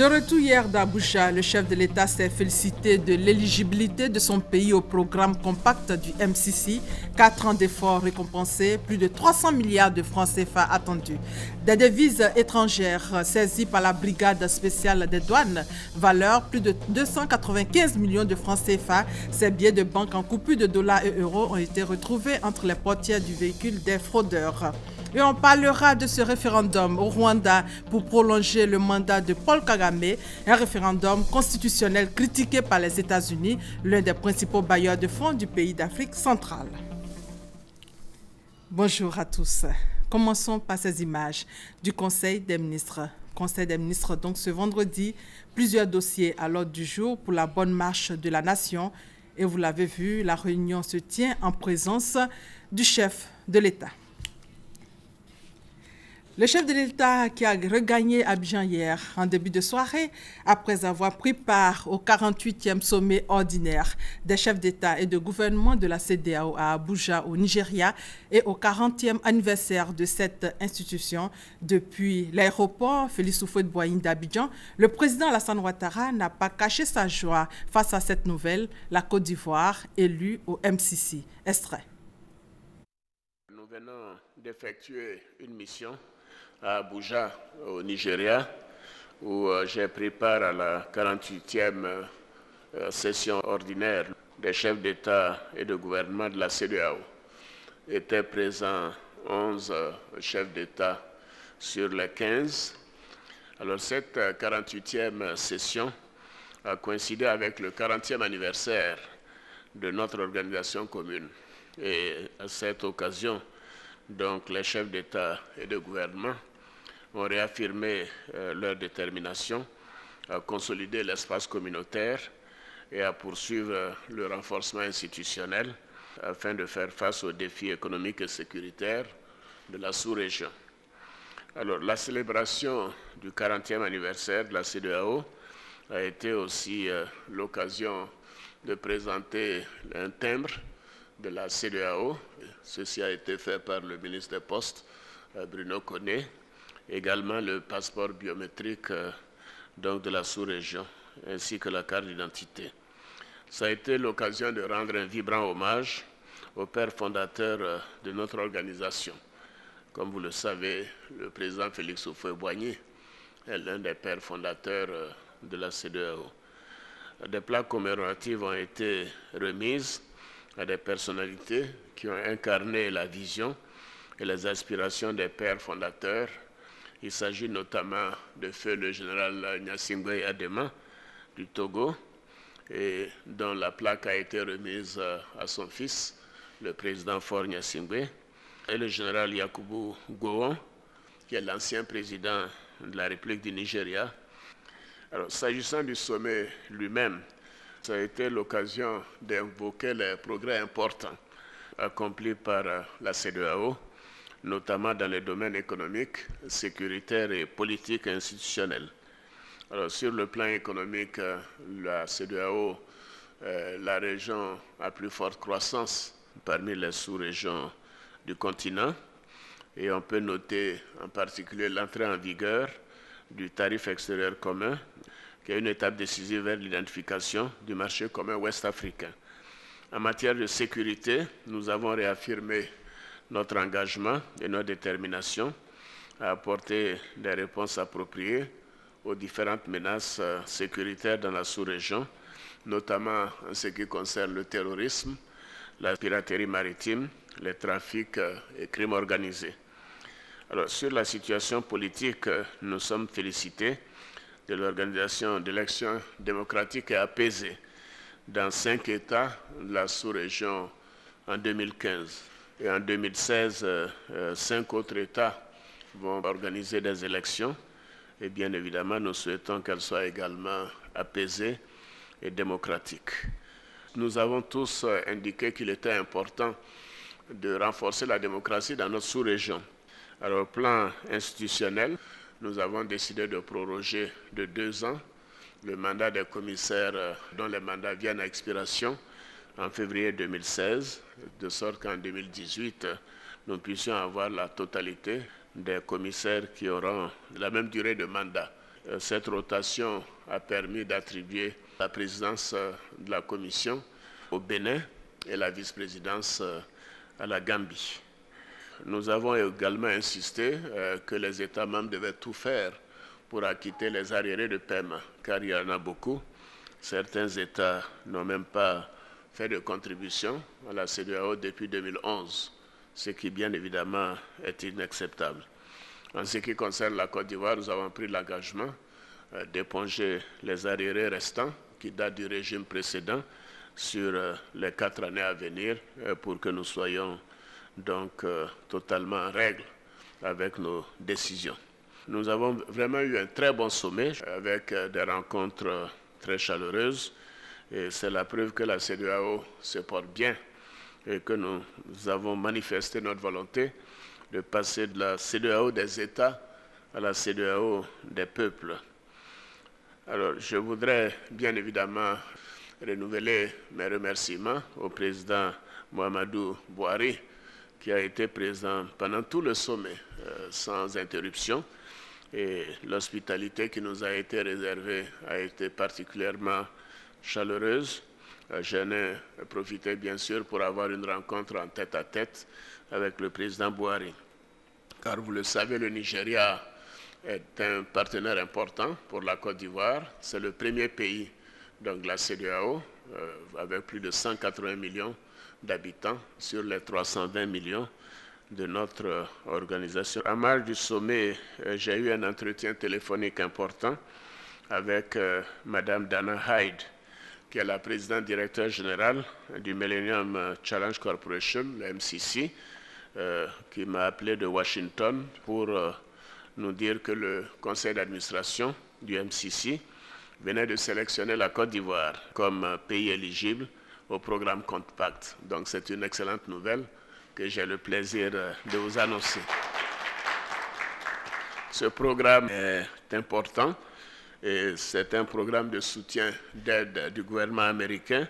De retour hier d'Abuja, le chef de l'État s'est félicité de l'éligibilité de son pays au programme compact du MCC. 4 ans d'efforts récompensés, plus de 300 milliards de francs CFA attendus. Des devises étrangères saisies par la brigade spéciale des douanes, valeur plus de 295 millions de francs CFA. Ces billets de banque en coupure de dollars et euros ont été retrouvés entre les portières du véhicule des fraudeurs. Et on parlera de ce référendum au Rwanda pour prolonger le mandat de Paul Kagame, un référendum constitutionnel critiqué par les États-Unis, l'un des principaux bailleurs de fonds du pays d'Afrique centrale. Bonjour à tous. Commençons par ces images du Conseil des ministres. Conseil des ministres, donc ce vendredi, plusieurs dossiers à l'ordre du jour pour la bonne marche de la nation. Et vous l'avez vu, la réunion se tient en présence du chef de l'État. Le chef de l'État qui a regagné Abidjan hier en début de soirée, après avoir pris part au 48e sommet ordinaire des chefs d'État et de gouvernement de la CEDEAO à Abuja au Nigeria et au 40e anniversaire de cette institution depuis l'aéroport Félix Houphouët-Boigny d'Abidjan, le président Alassane Ouattara n'a pas caché sa joie face à cette nouvelle, la Côte d'Ivoire élue au MCC. Extrait. Nous venons d'effectuer une mission à Abuja, au Nigeria, où j'ai pris part à la 48e session ordinaire des chefs d'État et de gouvernement de la CEDEAO. Étaient présents 11 chefs d'État sur les 15. Alors cette 48e session a coïncidé avec le 40e anniversaire de notre organisation commune. Et à cette occasion, donc, les chefs d'État et de gouvernement ont réaffirmé leur détermination à consolider l'espace communautaire et à poursuivre le renforcement institutionnel afin de faire face aux défis économiques et sécuritaires de la sous-région. Alors, la célébration du 40e anniversaire de la CEDEAO a été aussi l'occasion de présenter un timbre de la CEDEAO. Ceci a été fait par le ministre des Postes, Bruno Koné. Également le passeport biométrique donc de la sous-région, ainsi que la carte d'identité. Ça a été l'occasion de rendre un vibrant hommage au père fondateur de notre organisation. Comme vous le savez, le président Félix Houphouët-Boigny est l'un des pères fondateurs de la CEDEAO. Des plaques commémoratives ont été remises à des personnalités qui ont incarné la vision et les aspirations des pères fondateurs. Il s'agit notamment de feu le général Gnassingbé Adema du Togo, et dont la plaque a été remise à son fils, le président Faure Gnassingbé, et le général Yakubu Gowon, qui est l'ancien président de la République du Nigeria. Alors, s'agissant du sommet lui-même, ça a été l'occasion d'invoquer les progrès importants accomplis par la CEDEAO, notamment dans les domaines économiques, sécuritaires et politiques et institutionnels. Alors, sur le plan économique, la CEDEAO est la région à plus forte croissance parmi les sous-régions du continent. Et on peut noter en particulier l'entrée en vigueur du tarif extérieur commun, qui est une étape décisive vers l'identification du marché commun ouest-africain. En matière de sécurité, nous avons réaffirmé notre engagement et notre détermination à apporter des réponses appropriées aux différentes menaces sécuritaires dans la sous-région, notamment en ce qui concerne le terrorisme, la piraterie maritime, les trafics et crimes organisés. Alors, sur la situation politique, nous sommes félicités de l'organisation d'élections démocratiques et apaisées dans 5 États de la sous-région en 2015. Et en 2016, 5 autres États vont organiser des élections. Et bien évidemment, nous souhaitons qu'elles soient également apaisées et démocratiques. Nous avons tous indiqué qu'il était important de renforcer la démocratie dans notre sous-région. Alors, au plan institutionnel, nous avons décidé de proroger de 2 ans le mandat des commissaires dont les mandats viennent à expiration en février 2016, de sorte qu'en 2018, nous puissions avoir la totalité des commissaires qui auront la même durée de mandat. cette rotation a permis d'attribuer la présidence de la Commission au Bénin et la vice-présidence à la Gambie. Nous avons également insisté que les États membres devaient tout faire pour acquitter les arriérés de paiement, car il y en a beaucoup. Certains États n'ont même pas fait de contribution à la CEDEAO depuis 2011, ce qui bien évidemment est inacceptable. En ce qui concerne la Côte d'Ivoire, nous avons pris l'engagement d'éponger les arriérés restants qui datent du régime précédent sur les 4 années à venir pour que nous soyons donc totalement en règle avec nos décisions. Nous avons vraiment eu un très bon sommet avec des rencontres très chaleureuses et c'est la preuve que la CEDEAO se porte bien et que nous avons manifesté notre volonté de passer de la CEDEAO des États à la CEDEAO des peuples. Alors, je voudrais bien évidemment renouveler mes remerciements au président Muhammadu Buhari, qui a été présent pendant tout le sommet sans interruption. Et l'hospitalité qui nous a été réservée a été particulièrement chaleureuse. J'en ai profité bien sûr pour avoir une rencontre en tête-à-tête avec le président Buhari. Car vous le savez, le Nigeria est un partenaire important pour la Côte d'Ivoire. C'est le premier pays donc, de la CEDEAO avec plus de 180 millions d'habitants sur les 320 millions de notre organisation. À marge du sommet, j'ai eu un entretien téléphonique important avec Madame Dana Hyde, qui est la présidente directeur générale du Millennium Challenge Corporation, le MCC, qui m'a appelé de Washington pour nous dire que le conseil d'administration du MCC venait de sélectionner la Côte d'Ivoire comme pays éligible au programme Compact. Donc c'est une excellente nouvelle que j'ai le plaisir de vous annoncer. Ce programme est important et c'est un programme de soutien d'aide du gouvernement américain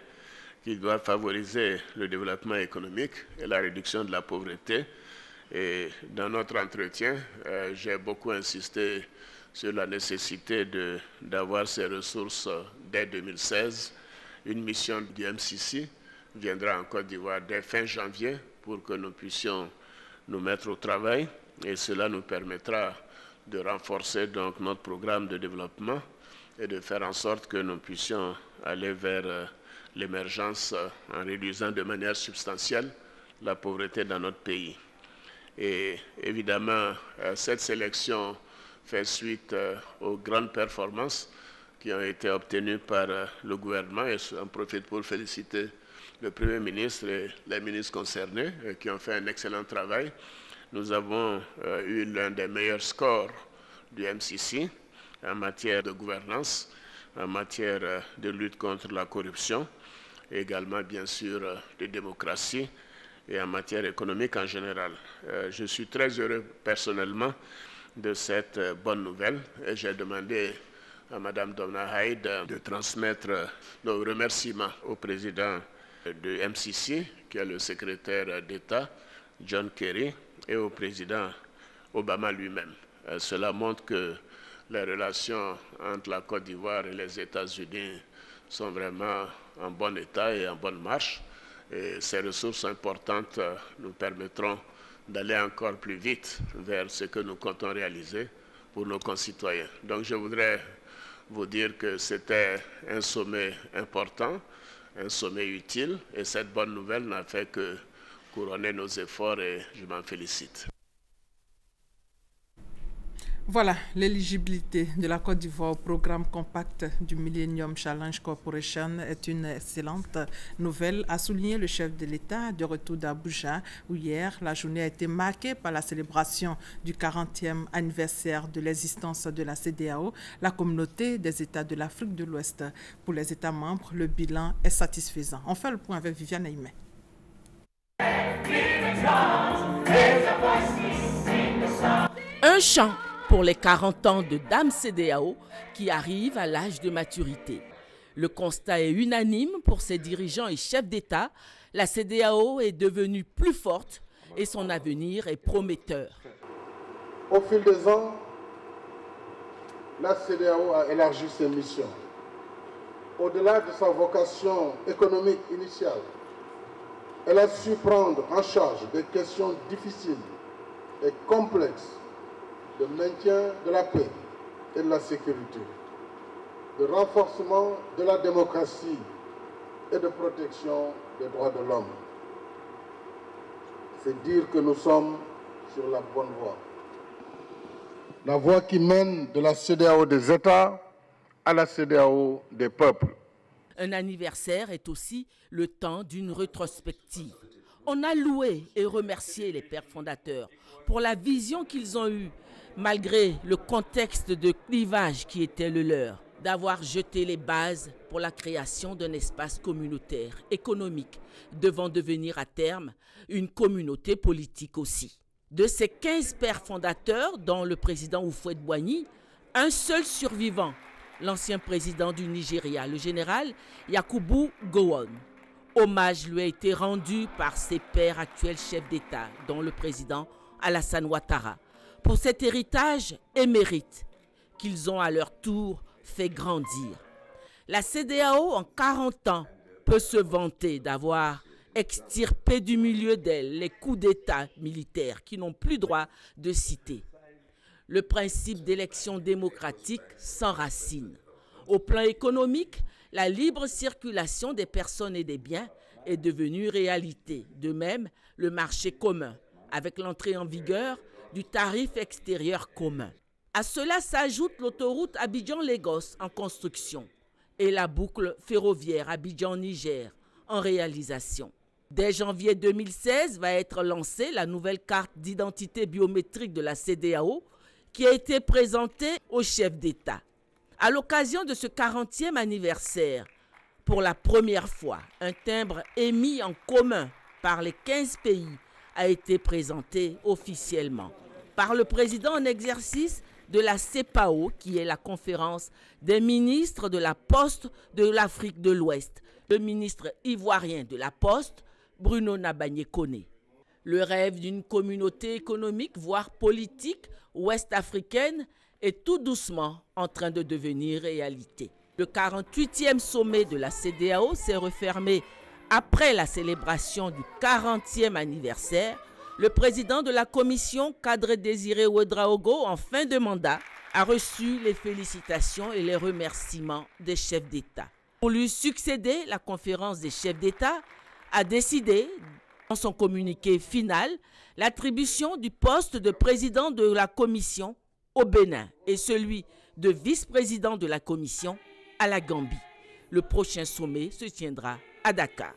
qui doit favoriser le développement économique et la réduction de la pauvreté. Et dans notre entretien, j'ai beaucoup insisté sur la nécessité d'avoir ces ressources dès 2016. Une mission du MCC viendra en Côte d'Ivoire dès fin janvier pour que nous puissions nous mettre au travail et cela nous permettra de renforcer donc notre programme de développement et de faire en sorte que nous puissions aller vers l'émergence en réduisant de manière substantielle la pauvreté dans notre pays. Et évidemment, cette sélection fait suite aux grandes performances qui ont été obtenues par le gouvernement et j'en profite pour féliciter le Premier ministre et les ministres concernés qui ont fait un excellent travail. Nous avons eu l'un des meilleurs scores du MCC en matière de gouvernance, en matière de lutte contre la corruption, et également bien sûr de démocratie et en matière économique en général. Je suis très heureux personnellement de cette bonne nouvelle et j'ai demandé à Mme Dana Hyde de transmettre nos remerciements au président de MCC, qui est le secrétaire d'État, John Kerry, et au président Obama lui-même. Cela montre que les relations entre la Côte d'Ivoire et les États-Unis sont vraiment en bon état et en bonne marche. Et ces ressources importantes nous permettront d'aller encore plus vite vers ce que nous comptons réaliser pour nos concitoyens. Donc je voudrais vous dire que c'était un sommet important, un sommet utile, et cette bonne nouvelle n'a fait que couronner nos efforts et je m'en félicite. Voilà, l'éligibilité de la Côte d'Ivoire au programme Compact du Millennium Challenge Corporation est une excellente nouvelle, a souligné le chef de l'État de retour d'Abuja, où hier, la journée a été marquée par la célébration du 40e anniversaire de l'existence de la CEDEAO, la communauté des États de l'Afrique de l'Ouest. Pour les États membres, le bilan est satisfaisant. On fait le point avec Viviane Aimé. Un chant pour les 40 ans de Dame CEDEAO qui arrivent à l'âge de maturité. Le constat est unanime pour ses dirigeants et chefs d'État. La CEDEAO est devenue plus forte et son avenir est prometteur. Au fil des ans, la CEDEAO a élargi ses missions. Au-delà de sa vocation économique initiale, elle a su prendre en charge des questions difficiles et complexes de maintien de la paix et de la sécurité, de renforcement de la démocratie et de protection des droits de l'homme. C'est dire que nous sommes sur la bonne voie. La voie qui mène de la CEDEAO des États à la CEDEAO des peuples. Un anniversaire est aussi le temps d'une rétrospective. On a loué et remercié les pères fondateurs pour la vision qu'ils ont eue, malgré le contexte de clivage qui était le leur, d'avoir jeté les bases pour la création d'un espace communautaire, économique, devant devenir à terme une communauté politique aussi. De ces 15 pères fondateurs, dont le président Houphouët-Boigny, un seul survivant, l'ancien président du Nigeria, le général Yakubu Gowon. Hommage lui a été rendu par ses pères actuels chefs d'État, dont le président Alassane Ouattara, pour cet héritage émérite qu'ils ont à leur tour fait grandir. La CEDEAO, en 40 ans, peut se vanter d'avoir extirpé du milieu d'elle les coups d'État militaires qui n'ont plus droit de citer. Le principe d'élection démocratique s'enracine. Au plan économique, la libre circulation des personnes et des biens est devenue réalité. De même, le marché commun, avec l'entrée en vigueur du tarif extérieur commun. À cela s'ajoute l'autoroute Abidjan-Lagos en construction et la boucle ferroviaire Abidjan-Niger en réalisation. Dès janvier 2016 va être lancée la nouvelle carte d'identité biométrique de la CEDEAO qui a été présentée au chef d'État. À l'occasion de ce 40e anniversaire, pour la première fois, un timbre émis en commun par les 15 pays a été présenté officiellement par le président en exercice de la CEPAO, qui est la conférence des ministres de la Poste de l'Afrique de l'Ouest, le ministre ivoirien de la Poste, Bruno Nabagné-Koné. Le rêve d'une communauté économique, voire politique, ouest-africaine, est tout doucement en train de devenir réalité. Le 48e sommet de la CEDEAO s'est refermé après la célébration du 40e anniversaire. Le président de la commission, Kadre Désiré Ouédraogo, en fin de mandat, a reçu les félicitations et les remerciements des chefs d'État. Pour lui succéder, la conférence des chefs d'État a décidé, dans son communiqué final, l'attribution du poste de président de la commission au Bénin et celui de vice-président de la commission à la Gambie. Le prochain sommet se tiendra à Dakar.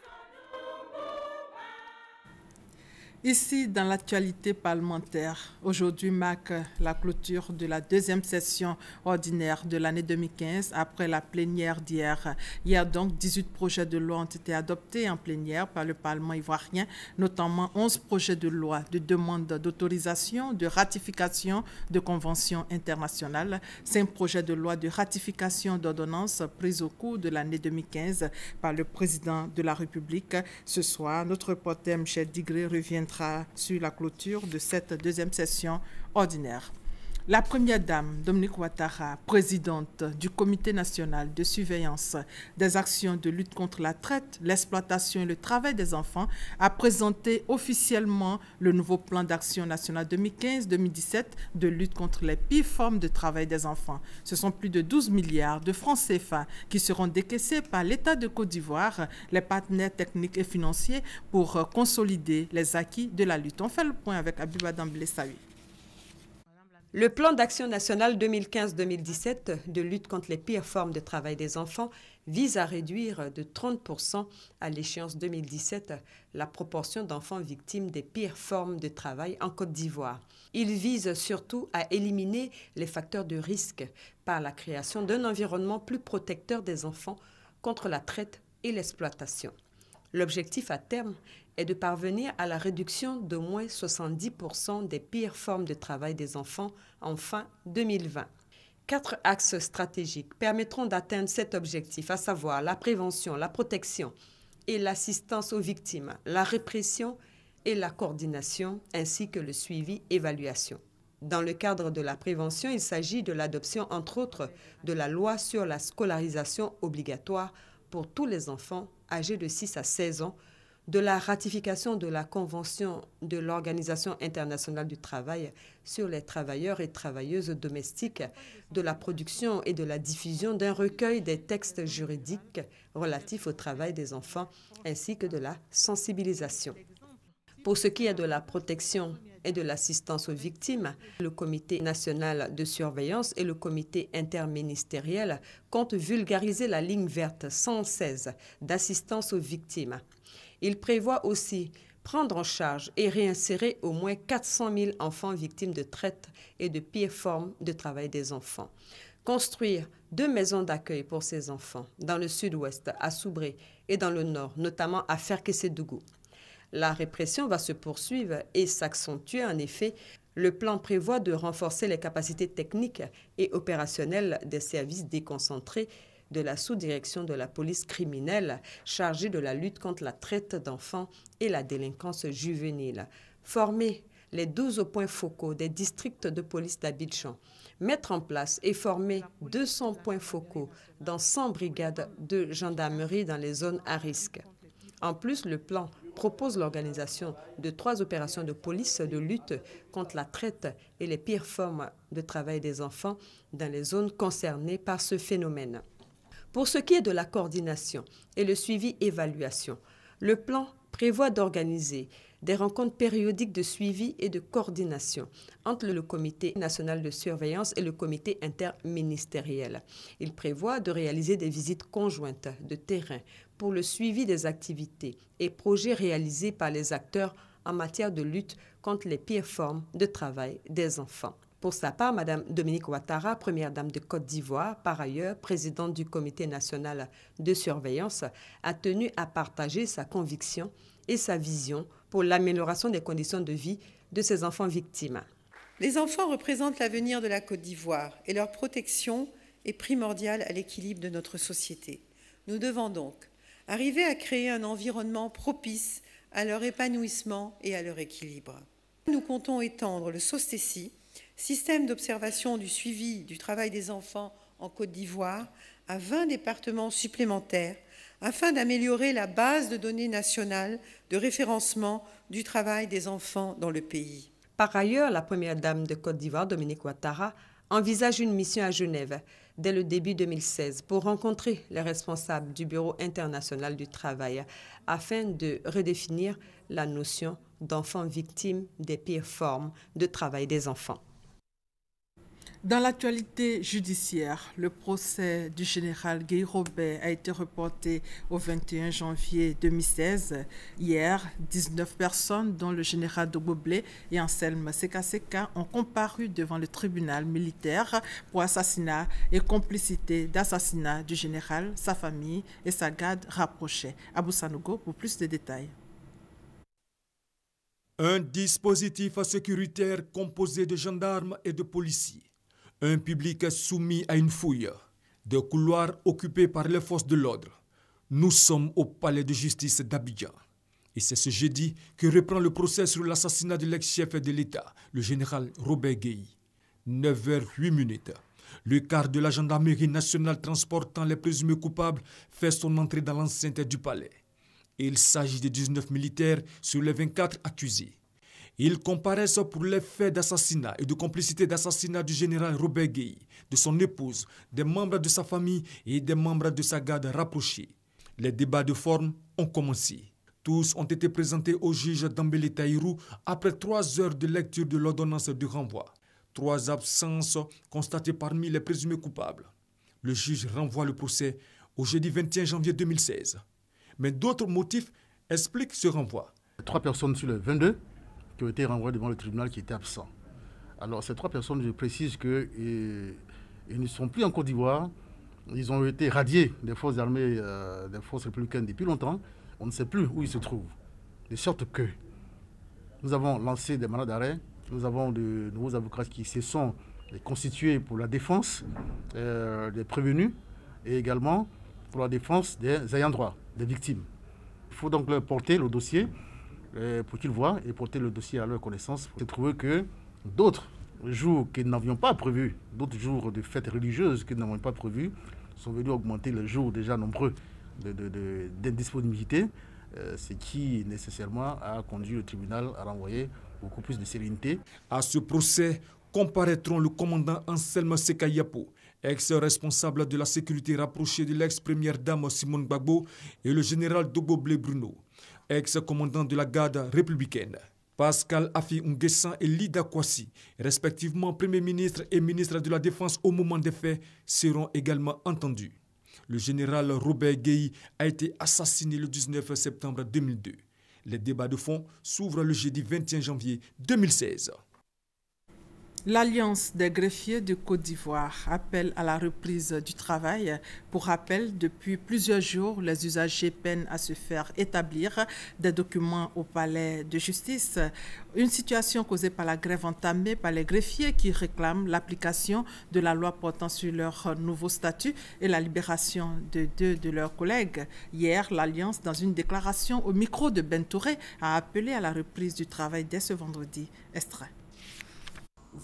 Ici, dans l'actualité parlementaire, aujourd'hui marque la clôture de la deuxième session ordinaire de l'année 2015 après la plénière d'hier. Hier donc, 18 projets de loi ont été adoptés en plénière par le Parlement ivoirien, notamment 11 projets de loi de demande d'autorisation, de ratification de conventions internationales, 5 projets de loi de ratification d'ordonnances prises au cours de l'année 2015 par le président de la République. Ce soir, notre reporter Michel Digré reviendra sur la clôture de cette deuxième session ordinaire. La première dame, Dominique Ouattara, présidente du Comité national de surveillance des actions de lutte contre la traite, l'exploitation et le travail des enfants, a présenté officiellement le nouveau plan d'action national 2015-2017 de lutte contre les pires formes de travail des enfants. Ce sont plus de 12 milliards de francs CFA qui seront décaissés par l'État de Côte d'Ivoire, les partenaires techniques et financiers pour consolider les acquis de la lutte. On fait le point avec Abiba Damblé-Sawi. Le plan d'action national 2015-2017 de lutte contre les pires formes de travail des enfants vise à réduire de 30% à l'échéance 2017 la proportion d'enfants victimes des pires formes de travail en Côte d'Ivoire. Il vise surtout à éliminer les facteurs de risque par la création d'un environnement plus protecteur des enfants contre la traite et l'exploitation. L'objectif à terme est de parvenir à la réduction d'au moins 70% des pires formes de travail des enfants en fin 2020. 4 axes stratégiques permettront d'atteindre cet objectif, à savoir la prévention, la protection et l'assistance aux victimes, la répression et la coordination, ainsi que le suivi-évaluation. Dans le cadre de la prévention, il s'agit de l'adoption, entre autres, de la loi sur la scolarisation obligatoire pour tous les enfants âgés de 6 à 16 ans, de la ratification de la Convention de l'Organisation internationale du travail sur les travailleurs et travailleuses domestiques, de la production et de la diffusion d'un recueil des textes juridiques relatifs au travail des enfants, ainsi que de la sensibilisation. Pour ce qui est de la protection et de l'assistance aux victimes, le Comité national de surveillance et le Comité interministériel comptent vulgariser la ligne verte 116 d'assistance aux victimes. Il prévoit aussi prendre en charge et réinsérer au moins 400 000 enfants victimes de traite et de pires formes de travail des enfants. Construire 2 maisons d'accueil pour ces enfants dans le sud-ouest, à Soubré, et dans le nord, notamment à Ferkessédougou. La répression va se poursuivre et s'accentuer. En effet, le plan prévoit de renforcer les capacités techniques et opérationnelles des services déconcentrés de la sous-direction de la police criminelle chargée de la lutte contre la traite d'enfants et la délinquance juvénile. Former les 12 points focaux des districts de police d'Abidjan, mettre en place et former 200 points focaux dans 100 brigades de gendarmerie dans les zones à risque. En plus, le plan propose l'organisation de 3 opérations de police de lutte contre la traite et les pires formes de travail des enfants dans les zones concernées par ce phénomène. Pour ce qui est de la coordination et le suivi-évaluation, le plan prévoit d'organiser des rencontres périodiques de suivi et de coordination entre le Comité national de surveillance et le Comité interministériel. Il prévoit de réaliser des visites conjointes de terrain pour le suivi des activités et projets réalisés par les acteurs en matière de lutte contre les pires formes de travail des enfants. Pour sa part, Mme Dominique Ouattara, première dame de Côte d'Ivoire, par ailleurs présidente du Comité national de surveillance, a tenu à partager sa conviction et sa vision pour l'amélioration des conditions de vie de ces enfants victimes. Les enfants représentent l'avenir de la Côte d'Ivoire et leur protection est primordiale à l'équilibre de notre société. Nous devons donc arriver à créer un environnement propice à leur épanouissement et à leur équilibre. Nous comptons étendre le SOSTECI, système d'observation du suivi du travail des enfants en Côte d'Ivoire, à 20 départements supplémentaires afin d'améliorer la base de données nationale de référencement du travail des enfants dans le pays. Par ailleurs, la première dame de Côte d'Ivoire, Dominique Ouattara, envisage une mission à Genève dès le début 2016 pour rencontrer les responsables du Bureau international du travail afin de redéfinir la notion d'enfants victimes des pires formes de travail des enfants. Dans l'actualité judiciaire, le procès du général Guy Robert a été reporté au 21 janvier 2016. Hier, 19 personnes, dont le général Doboblé et Anselme Sekaseka, ont comparu devant le tribunal militaire pour assassinat et complicité d'assassinat du général, sa famille et sa garde rapprochée. Abou Sanogo pour plus de détails. Un dispositif sécuritaire composé de gendarmes et de policiers. Un public soumis à une fouille, des couloirs occupés par les forces de l'ordre. Nous sommes au palais de justice d'Abidjan. Et c'est ce jeudi que reprend le procès sur l'assassinat de l'ex-chef de l'État, le général Robert Gueye. 9h08. Le quart de la gendarmerie nationale transportant les présumés coupables fait son entrée dans l'enceinte du palais. Il s'agit de 19 militaires sur les 24 accusés. Ils comparaissent pour les faits d'assassinat et de complicité d'assassinat du général Robert Gueye, de son épouse, des membres de sa famille et des membres de sa garde rapprochée. Les débats de forme ont commencé. Tous ont été présentés au juge Dambélé Taïrou après 3 heures de lecture de l'ordonnance de renvoi. 3 absences constatées parmi les présumés coupables. Le juge renvoie le procès au jeudi 21 janvier 2016. Mais d'autres motifs expliquent ce renvoi. 3 personnes sur les 22 qui ont été renvoyées devant le tribunal qui étaient absents. Alors ces 3 personnes, je précise qu'ils ne sont plus en Côte d'Ivoire. Ils ont été radiés des forces armées, des forces républicaines depuis longtemps. On ne sait plus où ils se trouvent. De sorte que nous avons lancé des mandats d'arrêt. Nous avons de nouveaux avocats qui se sont constitués pour la défense des prévenus et également pour la défense des ayants droit, des victimes. Il faut donc leur porter le dossier pour qu'ils voient et porter le dossier à leur connaissance pour trouver que d'autres jours que nous n'avions pas prévus, d'autres jours de fêtes religieuses que nous n'avions pas prévus, sont venus augmenter les jours déjà nombreux d'indisponibilité, ce qui nécessairement a conduit le tribunal à renvoyer beaucoup plus de sérénité. À ce procès comparaîtront le commandant Anselme Sekayapo, ex-responsable de la sécurité rapprochée de l'ex-première dame Simone Gbagbo, et le général Dogoblé Bruno, ex-commandant de la garde républicaine. Pascal Afi Nguessan et Lida Kwasi, respectivement Premier ministre et ministre de la Défense au moment des faits, seront également entendus. Le général Robert Gueye a été assassiné le 19 septembre 2002. Les débats de fond s'ouvrent le jeudi 21 janvier 2016. L'Alliance des greffiers de Côte d'Ivoire appelle à la reprise du travail. Pour rappel, depuis plusieurs jours, les usagers peinent à se faire établir des documents au palais de justice. Une situation causée par la grève entamée par les greffiers qui réclament l'application de la loi portant sur leur nouveau statut et la libération de 2 de leurs collègues. Hier, l'Alliance, dans une déclaration au micro de Ben Touré, a appelé à la reprise du travail dès ce vendredi. Extrait.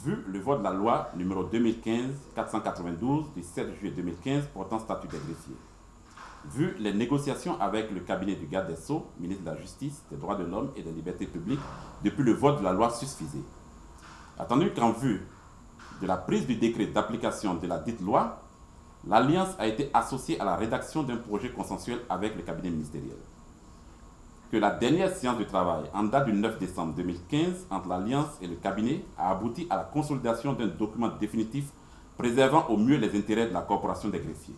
Vu le vote de la loi numéro 2015-492 du 7 juillet 2015 portant statut des greffiers, vu les négociations avec le cabinet du garde des Sceaux, ministre de la Justice, des Droits de l'Homme et des Libertés publiques depuis le vote de la loi susvisée, attendu qu'en vue de la prise du décret d'application de la dite loi, l'Alliance a été associée à la rédaction d'un projet consensuel avec le cabinet ministériel. Que la dernière séance de travail, en date du 9 décembre 2015, entre l'Alliance et le cabinet, a abouti à la consolidation d'un document définitif préservant au mieux les intérêts de la corporation des greffiers.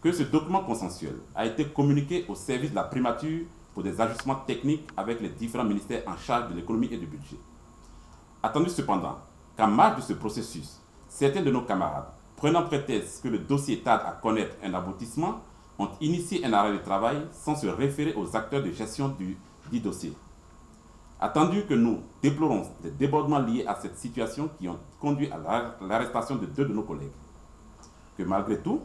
Que ce document consensuel a été communiqué au service de la primature pour des ajustements techniques avec les différents ministères en charge de l'économie et du budget. Attendu cependant qu'en marge de ce processus, certains de nos camarades, prenant prétexte que le dossier tarde à connaître un aboutissement, ont initié un arrêt de travail sans se référer aux acteurs de gestion du dit dossier. Attendu que nous déplorons des débordements liés à cette situation qui ont conduit à l'arrestation de 2 de nos collègues, que malgré tout,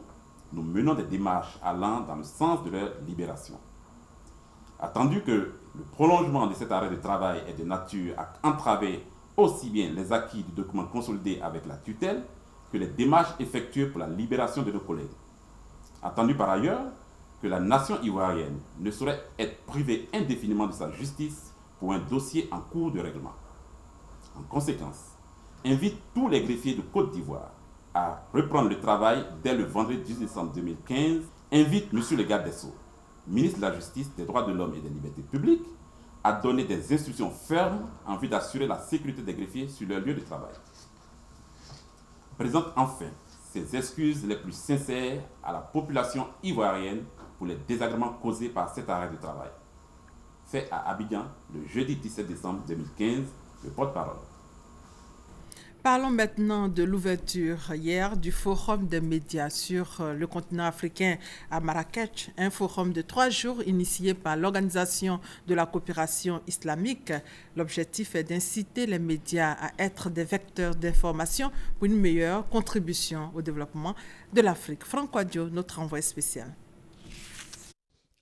nous menons des démarches allant dans le sens de leur libération. Attendu que le prolongement de cet arrêt de travail est de nature à entraver aussi bien les acquis du document consolidé avec la tutelle que les démarches effectuées pour la libération de nos collègues. Attendu par ailleurs que la nation ivoirienne ne saurait être privée indéfiniment de sa justice pour un dossier en cours de règlement. En conséquence, invite tous les greffiers de Côte d'Ivoire à reprendre le travail dès le vendredi 10 décembre 2015. Invite M. le garde des Sceaux, ministre de la Justice, des Droits de l'Homme et des Libertés publiques, à donner des instructions fermes en vue d'assurer la sécurité des greffiers sur leur lieu de travail. Présente enfin ses excuses les plus sincères à la population ivoirienne pour les désagréments causés par cet arrêt de travail. Fait à Abidjan le jeudi 17 décembre 2015, le porte-parole. Parlons maintenant de l'ouverture hier du Forum des médias sur le continent africain à Marrakech, un forum de 3 jours initié par l'Organisation de la coopération islamique. L'objectif est d'inciter les médias à être des vecteurs d'information pour une meilleure contribution au développement de l'Afrique. Franck Wadjo, notre envoyé spécial.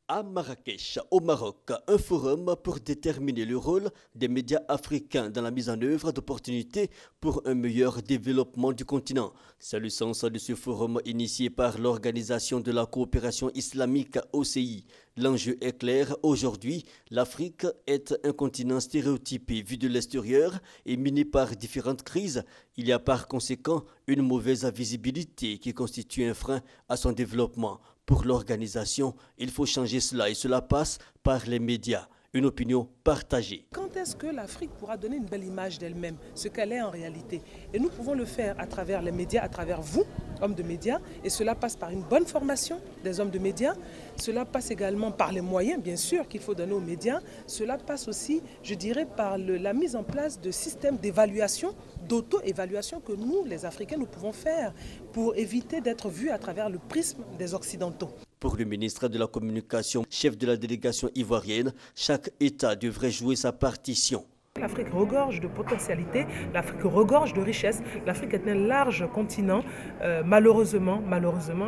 À Marrakech, au Maroc, un forum pour déterminer le rôle des médias africains dans la mise en œuvre d'opportunités pour un meilleur développement du continent. C'est le sens de ce forum initié par l'Organisation de la coopération islamique OCI. L'enjeu est clair. Aujourd'hui, l'Afrique est un continent stéréotypé vu de l'extérieur et miné par différentes crises. Il y a par conséquent une mauvaise visibilité qui constitue un frein à son développement. Pour l'organisation, il faut changer cela et cela passe par les médias. Une opinion partagée. Quand est-ce que l'Afrique pourra donner une belle image d'elle-même, ce qu'elle est en réalité? Et nous pouvons le faire à travers les médias, à travers vous, hommes de médias, et cela passe par une bonne formation des hommes de médias. Cela passe également par les moyens, bien sûr, qu'il faut donner aux médias. Cela passe aussi, je dirais, par la mise en place de systèmes d'évaluation, d'auto-évaluation que nous, les Africains, nous pouvons faire pour éviter d'être vus à travers le prisme des Occidentaux. Pour le ministre de la Communication, chef de la délégation ivoirienne, chaque État devrait jouer sa partition. L'Afrique regorge de potentialités, l'Afrique regorge de richesses. L'Afrique est un large continent. Malheureusement,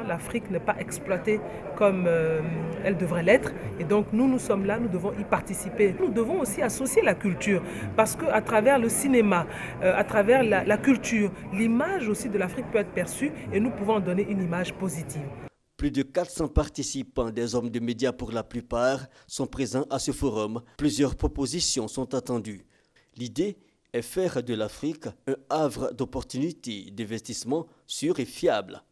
l'Afrique n'est pas exploitée comme elle devrait l'être. Et donc nous sommes là, nous devons y participer. Nous devons aussi associer la culture parce qu'à travers le cinéma, à travers la culture, l'image aussi de l'Afrique peut être perçue et nous pouvons en donner une image positive. Plus de 400 participants, des hommes de médias pour la plupart, sont présents à ce forum. Plusieurs propositions sont attendues. L'idée est faire de l'Afrique un havre d'opportunités d'investissement sûr et fiable.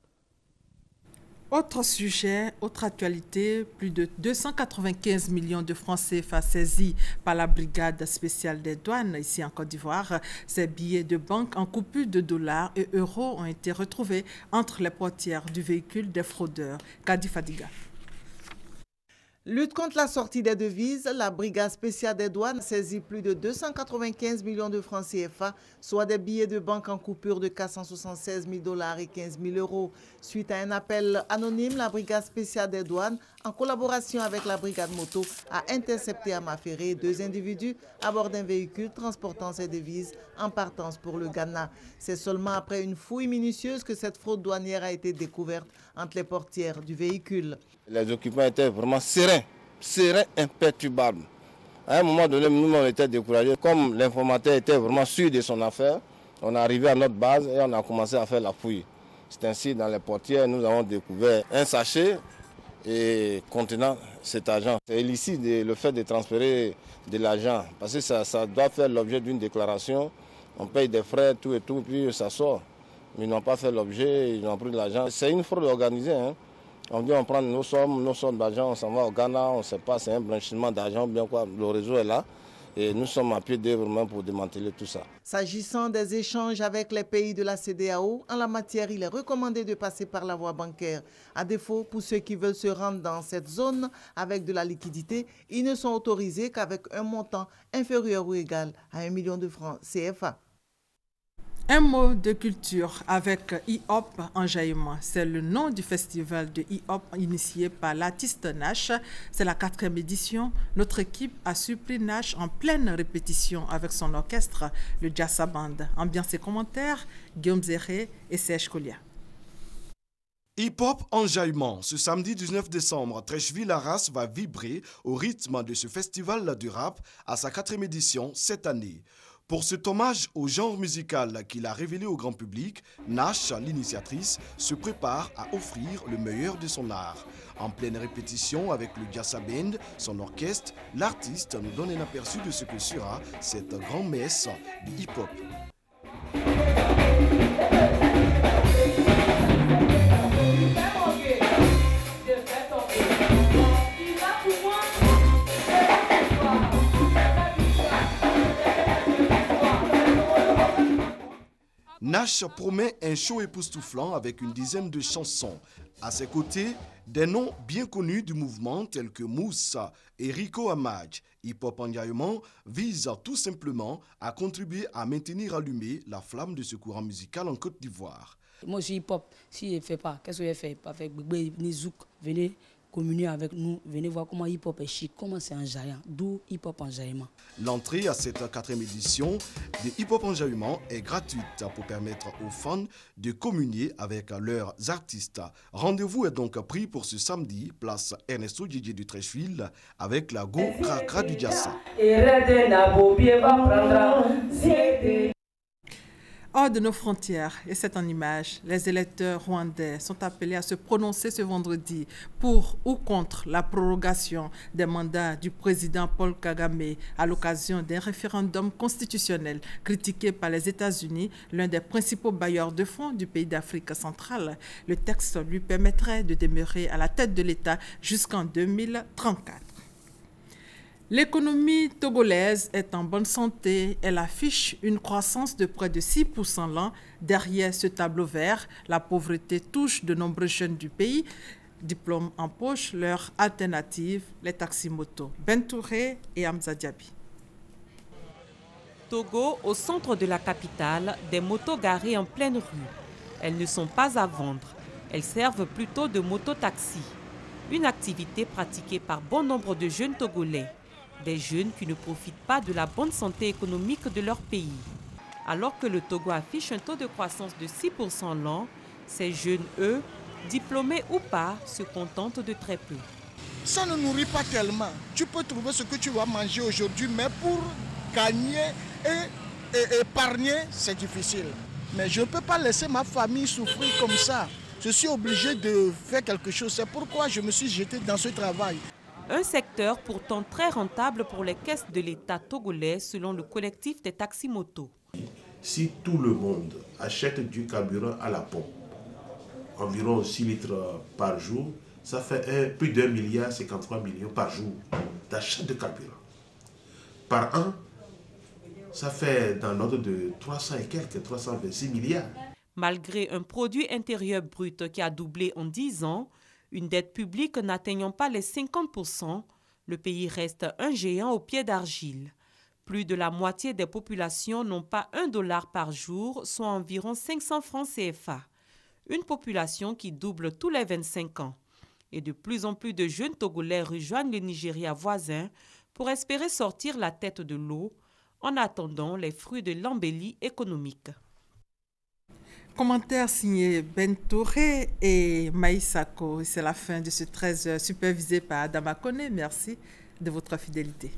Autre sujet, autre actualité, plus de 295 millions de francs CFA saisis par la brigade spéciale des douanes ici en Côte d'Ivoire. Ces billets de banque en coupure de dollars et euros ont été retrouvés entre les portières du véhicule des fraudeurs. Kadi Fadiga. Lutte contre la sortie des devises, la brigade spéciale des douanes saisit plus de 295 millions de francs CFA, soit des billets de banque en coupure de 476 000 $ et 15 000 €. Suite à un appel anonyme, la brigade spéciale des douanes, en collaboration avec la brigade moto, a intercepté à Maféré 2 individus à bord d'un véhicule transportant ces devises en partance pour le Ghana. C'est seulement après une fouille minutieuse que cette fraude douanière a été découverte entre les portières du véhicule. Les occupants étaient vraiment sereins, imperturbables. À un moment donné, nous, on était découragés. Comme l'informateur était vraiment sûr de son affaire, on est arrivé à notre base et on a commencé à faire la fouille. C'est ainsi, dans les portières, nous avons découvert un sachet et contenant cet argent. C'est illicite le fait de transférer de l'argent, parce que ça doit faire l'objet d'une déclaration. On paye des frais, tout et tout, puis ça sort. Mais ils n'ont pas fait l'objet, ils ont pris de l'argent. C'est une fraude organisée. On dit on prend nos sommes d'argent, on s'en va au Ghana, on ne sait pas, c'est un blanchiment d'argent, bien quoi, le réseau est là. Et nous sommes à pied d'œuvre pour démanteler tout ça. S'agissant des échanges avec les pays de la CEDEAO, en la matière, il est recommandé de passer par la voie bancaire. À défaut, pour ceux qui veulent se rendre dans cette zone avec de la liquidité, ils ne sont autorisés qu'avec un montant inférieur ou égal à 1 million de francs CFA. Un mot de culture avec Hip-Hop Enjaillement. C'est le nom du festival de hip-hop initié par l'artiste Nash. C'est la 4e édition. Notre équipe a surpris Nash en pleine répétition avec son orchestre, le Jassa Band. Ambiance et commentaires, Guillaume Zéré et Serge Collia. Hip-Hop Enjaillement. Ce samedi 19 décembre, Trècheville-Arras va vibrer au rythme de ce festival du rap à sa 4e édition cette année. Pour cet hommage au genre musical qu'il a révélé au grand public, Nash, l'initiatrice, se prépare à offrir le meilleur de son art. En pleine répétition avec le Jassa Band, son orchestre, l'artiste nous donne un aperçu de ce que sera cette grand-messe du hip-hop. Nash promet un show époustouflant avec une dizaine de chansons. À ses côtés, des noms bien connus du mouvement tels que Moussa et Rico Amadj. Hip-Hop Enjaillement vise tout simplement à contribuer à maintenir allumée la flamme de ce courant musical en Côte d'Ivoire. Moi, je suis hip-hop. Si je ne fais pas, qu'est-ce que je fais? Avec Bébé Nizouk, venez communier avec nous, venez voir comment hip-hop est chic, comment c'est enjaillant, d'où hip-hop enjaillement. L'entrée à cette 4e édition de hip-hop enjaillement est gratuite pour permettre aux fans de communier avec leurs artistes. Rendez-vous est donc pris pour ce samedi, place Ernesto Djidji de Trècheville, avec la Go Krakra du Jassa. Hors de nos frontières, et c'est en image, les électeurs rwandais sont appelés à se prononcer ce vendredi pour ou contre la prorogation des mandats du président Paul Kagame à l'occasion d'un référendum constitutionnel critiqué par les États-Unis, l'un des principaux bailleurs de fonds du pays d'Afrique centrale. Le texte lui permettrait de demeurer à la tête de l'État jusqu'en 2034. L'économie togolaise est en bonne santé. Elle affiche une croissance de près de 6% l'an. Derrière ce tableau vert, la pauvreté touche de nombreux jeunes du pays. Diplôme en poche, leur alternative, les taxis-motos. Ben Touré et Hamza Diaby. Togo, au centre de la capitale, des motos garées en pleine rue. Elles ne sont pas à vendre. Elles servent plutôt de mototaxi. Une activité pratiquée par bon nombre de jeunes Togolais. Des jeunes qui ne profitent pas de la bonne santé économique de leur pays. Alors que le Togo affiche un taux de croissance de 6% l'an, ces jeunes, eux, diplômés ou pas, se contentent de très peu. Ça ne nourrit pas tellement. Tu peux trouver ce que tu vas manger aujourd'hui, mais pour gagner et épargner, c'est difficile. Mais je ne peux pas laisser ma famille souffrir comme ça. Je suis obligé de faire quelque chose. C'est pourquoi je me suis jeté dans ce travail. Un secteur pourtant très rentable pour les caisses de l'État togolais, selon le collectif des taximotos. Si tout le monde achète du carburant à la pompe, environ 6 litres par jour, ça fait plus d'1,53 milliard par jour d'achat de carburant. Par an, ça fait dans l'ordre de 326 milliards. Malgré un produit intérieur brut qui a doublé en 10 ans, une dette publique n'atteignant pas les 50%, le pays reste un géant au pied d'argile. Plus de la moitié des populations n'ont pas $1 par jour, soit environ 500 francs CFA. Une population qui double tous les 25 ans. Et de plus en plus de jeunes Togolais rejoignent le Nigeria voisin pour espérer sortir la tête de l'eau en attendant les fruits de l'embellie économique. Commentaire signé Ben Touré et Maïsako. C'est la fin de ce 13 supervisé par Adama Kone. Merci de votre fidélité.